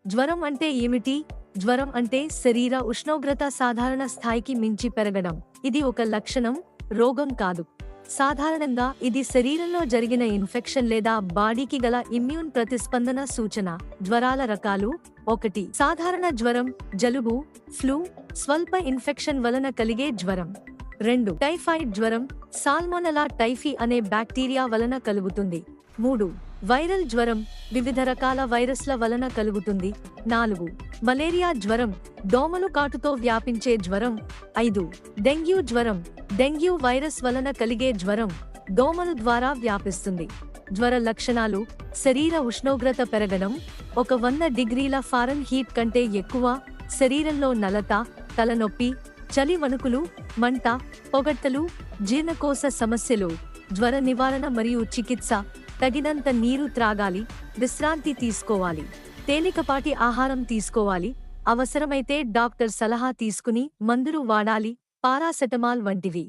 జ్వరం అంటే ఏమిటి? జ్వరం అంటే శరీర ఉష్ణోగ్రత సాధారణ స్థాయికి మించి పెరగడం. ఇది ఒక లక్షణం, రోగం కాదు. సాధారణంగా ఇది శరీరంలో జరిగిన ఇన్ఫెక్షన్ లేదా బాడీకి గల ఇమ్యూన్ ప్రతిస్పందన సూచన. జ్వరాల రకాలు: 1. సాధారణ జ్వరం, జలుబు, ఫ్లూ, స్వల్ప ఇన్ఫెక్షన్ వలన కలిగే జ్వరం. 2. టైఫాయిడ్ జ్వరం, సాల్మొనెల్లా టైఫీ అనే బ్యాక్టీరియా వలన కలుగుతుంది. 3. వైరల్ జ్వరం, వివిధ రకాల వైరస్ల వలన కలుగుతుంది. 4. మలేరియా జ్వరం, దోమలు కాటుతో వ్యాపించే జ్వరం. 5. డెంగ్యూ జ్వరం, డెంగ్యూ వైరస్ వలన కలిగే జ్వరం, దోమలు ద్వారా వ్యాపిస్తుంది. జ్వర లక్షణాలు: శరీర ఉష్ణోగ్రత పెరగడం, 100 డిగ్రీల ఫారెన్హీట్ కంటే ఎక్కువ, శరీరంలో నలత, తలనొప్పి, చలి వణుకులు, మంట, పొగట్టలు, జీర్ణకోశ సమస్యలు. జ్వర నివారణ మరియు చికిత్స: తగినంత నీరు త్రాగాలి, విశ్రాంతి తీసుకోవాలి, తేలికపాటి ఆహారం తీసుకోవాలి, అవసరమైతే డాక్టర్ సలహా తీసుకుని మందులు వాడాలి, పారాసెటమాల్ వంటివి.